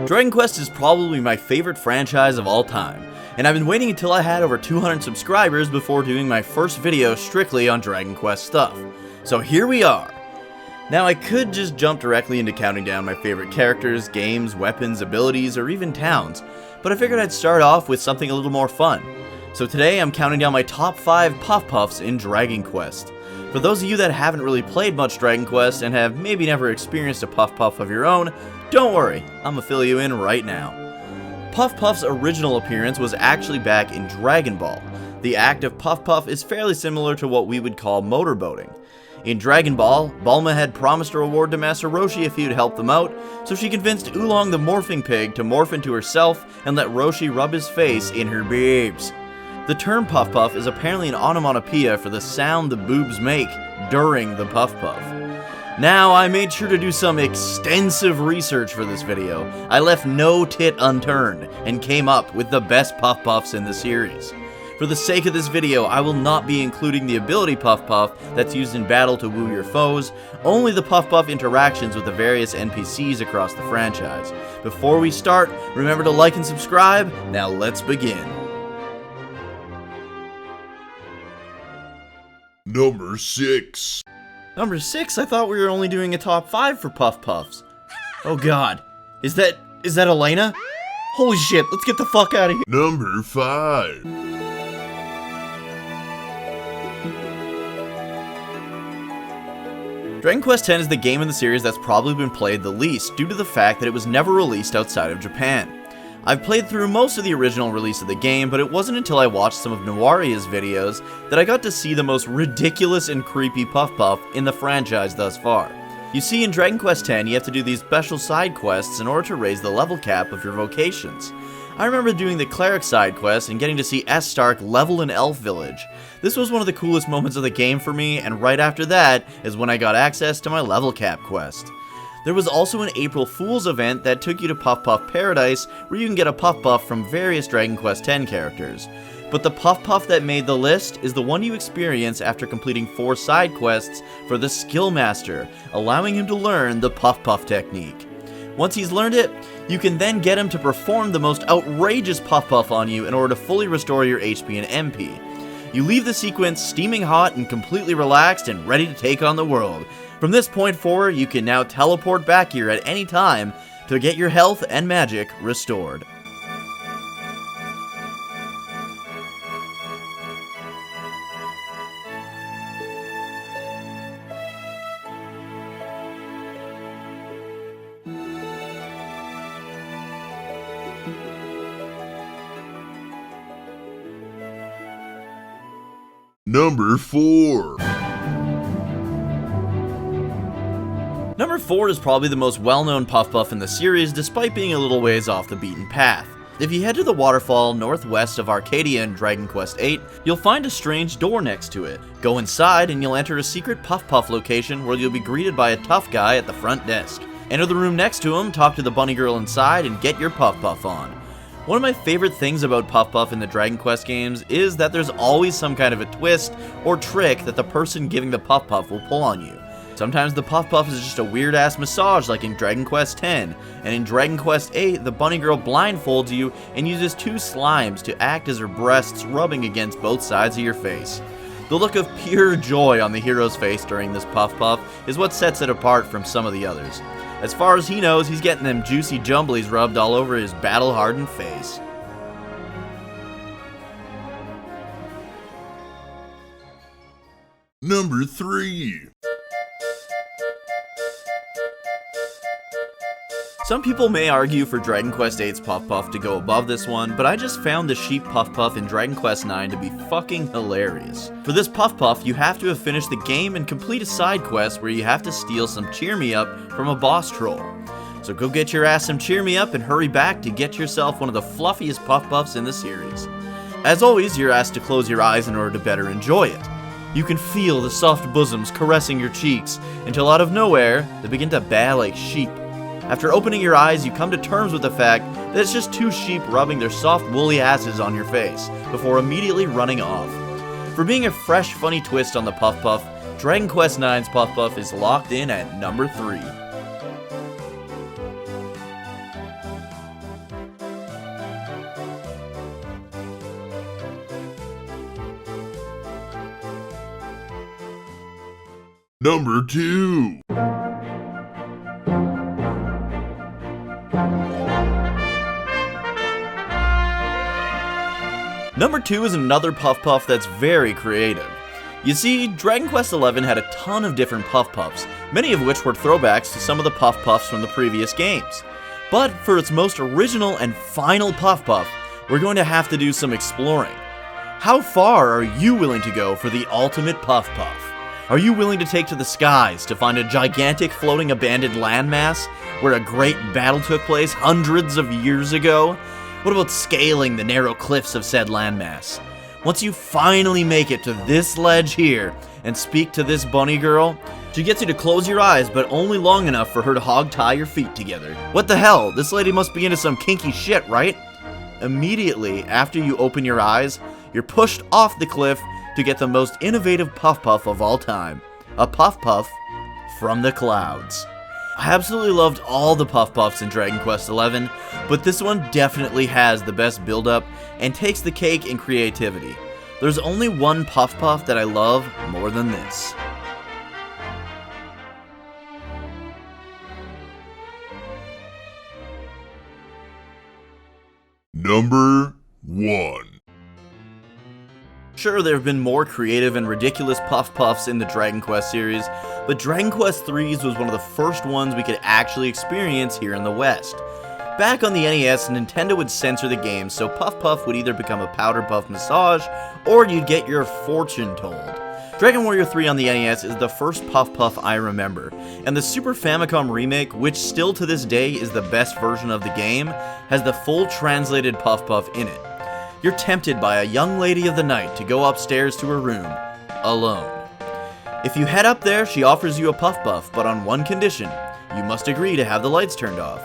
Dragon Quest is probably my favorite franchise of all time, and I've been waiting until I had over 200 subscribers before doing my first video strictly on Dragon Quest stuff. So here we are. Now I could just jump directly into counting down my favorite characters, games, weapons, abilities, or even towns, but I figured I'd start off with something a little more fun. So today I'm counting down my top 5 Puff Puffs in Dragon Quest. For those of you that haven't really played much Dragon Quest and have maybe never experienced a Puff Puff of your own, don't worry, I'm gonna fill you in right now. Puff Puff's original appearance was actually back in Dragon Ball. The act of Puff Puff is fairly similar to what we would call motorboating. In Dragon Ball, Bulma had promised a reward to Master Roshi if he would help them out, so she convinced Oolong the morphing pig to morph into herself and let Roshi rub his face in her boobs. The term Puff Puff is apparently an onomatopoeia for the sound the boobs make during the Puff Puff. Now, I made sure to do some extensive research for this video. I left no tit unturned and came up with the best Puff Puffs in the series. For the sake of this video, I will not be including the ability Puff Puff that's used in battle to woo your foes, only the Puff Puff interactions with the various NPCs across the franchise. Before we start, remember to like and subscribe. Now let's begin. Number 6. Number 6? I thought we were only doing a top 5 for Puff Puffs. Oh god. Is that Elena? Holy shit, let's get the fuck out of here. Number 5. Dragon Quest X is the game in the series that's probably been played the least due to the fact that it was never released outside of Japan. I've played through most of the original release of the game, but it wasn't until I watched some of Nuaria's videos that I got to see the most ridiculous and creepy Puff Puff in the franchise thus far. You see, in Dragon Quest X, you have to do these special side quests in order to raise the level cap of your vocations. I remember doing the cleric side quest and getting to see S. Stark level an elf village. This was one of the coolest moments of the game for me, and right after that is when I got access to my level cap quest. There was also an April Fool's event that took you to Puff Puff Paradise, where you can get a Puff Puff from various Dragon Quest X characters. But the Puff Puff that made the list is the one you experience after completing 4 side quests for the Skill Master, allowing him to learn the Puff Puff technique. Once he's learned it, you can then get him to perform the most outrageous Puff Puff on you in order to fully restore your HP and MP. You leave the sequence steaming hot and completely relaxed and ready to take on the world. From this point forward, you can now teleport back here at any time to get your health and magic restored. Number 4. Number 4 is probably the most well-known Puff Puff in the series, despite being a little ways off the beaten path. If you head to the waterfall northwest of Arcadia in Dragon Quest VIII, you'll find a strange door next to it. Go inside and you'll enter a secret Puff Puff location where you'll be greeted by a tough guy at the front desk. Enter the room next to him, talk to the bunny girl inside, and get your Puff Puff on. One of my favorite things about Puff Puff in the Dragon Quest games is that there's always some kind of a twist or trick that the person giving the Puff Puff will pull on you. Sometimes the Puff Puff is just a weird-ass massage like in Dragon Quest X, and in Dragon Quest VIII, the bunny girl blindfolds you and uses 2 slimes to act as her breasts rubbing against both sides of your face. The look of pure joy on the hero's face during this Puff Puff is what sets it apart from some of the others. As far as he knows, he's getting them juicy jumblies rubbed all over his battle-hardened face. Number 3. Some people may argue for Dragon Quest VIII's Puff Puff to go above this one, but I just found the sheep Puff Puff in Dragon Quest IX to be fucking hilarious. For this Puff Puff, you have to have finished the game and complete a side quest where you have to steal some Cheer Me Up from a boss troll. So go get your ass some Cheer Me Up and hurry back to get yourself one of the fluffiest Puff Puffs in the series. As always, you're asked to close your eyes in order to better enjoy it. You can feel the soft bosoms caressing your cheeks until out of nowhere, they begin to bawl like sheep. After opening your eyes, you come to terms with the fact that it's just 2 sheep rubbing their soft woolly asses on your face, before immediately running off. For being a fresh, funny twist on the Puff Puff, Dragon Quest IX's Puff Puff is locked in at number 3. Number 2. Number 2 is another Puff Puff that's very creative. You see, Dragon Quest XI had a ton of different Puff Puffs, many of which were throwbacks to some of the Puff Puffs from the previous games. But for its most original and final Puff Puff, we're going to have to do some exploring. How far are you willing to go for the ultimate Puff Puff? Are you willing to take to the skies to find a gigantic floating abandoned landmass where a great battle took place hundreds of years ago? What about scaling the narrow cliffs of said landmass? Once you finally make it to this ledge here and speak to this bunny girl, she gets you to close your eyes, but only long enough for her to hog tie your feet together. What the hell? This lady must be into some kinky shit, right? Immediately after you open your eyes, you're pushed off the cliff to get the most innovative Puff Puff of all time. A Puff Puff from the clouds. I absolutely loved all the Puff Puffs in Dragon Quest XI, but this one definitely has the best build-up and takes the cake in creativity. There's only one Puff Puff that I love more than this. Number 1. Sure, there have been more creative and ridiculous Puff Puffs in the Dragon Quest series, but Dragon Quest III's was one of the first ones we could actually experience here in the West. Back on the NES, Nintendo would censor the game, so Puff Puff would either become a Powder Puff Massage, or you'd get your fortune told. Dragon Warrior 3 on the NES is the first Puff Puff I remember, and the Super Famicom remake, which still to this day is the best version of the game, has the full translated Puff Puff in it. You're tempted by a young lady of the night to go upstairs to her room, alone. If you head up there, she offers you a Puff Puff, but on one condition: you must agree to have the lights turned off.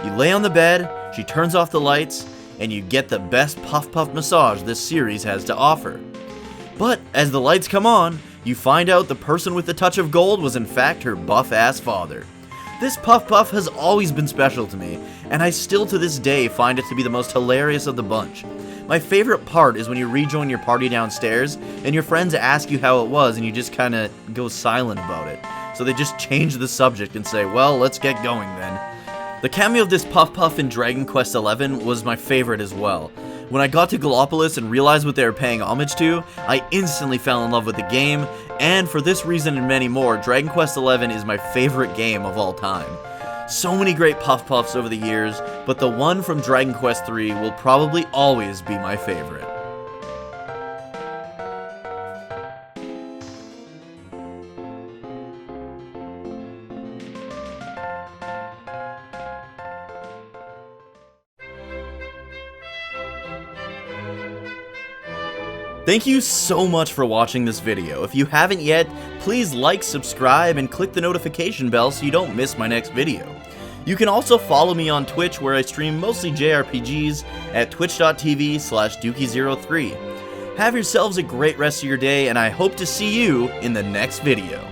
You lay on the bed, she turns off the lights, and you get the best Puff Puff massage this series has to offer. But as the lights come on, you find out the person with the touch of gold was in fact her buff-ass father. This Puff Puff has always been special to me, and I still to this day find it to be the most hilarious of the bunch. My favorite part is when you rejoin your party downstairs, and your friends ask you how it was, and you just kinda go silent about it. So they just change the subject and say, well, let's get going then. The cameo of this Puff Puff in Dragon Quest XI was my favorite as well. When I got to Gallopolis and realized what they were paying homage to, I instantly fell in love with the game, and for this reason and many more, Dragon Quest XI is my favorite game of all time. So many great Puff Puffs over the years, but the one from Dragon Quest III will probably always be my favorite. Thank you so much for watching this video. If you haven't yet, please like, subscribe, and click the notification bell so you don't miss my next video. You can also follow me on Twitch, where I stream mostly JRPGs at twitch.tv/Dookie03. Have yourselves a great rest of your day, and I hope to see you in the next video.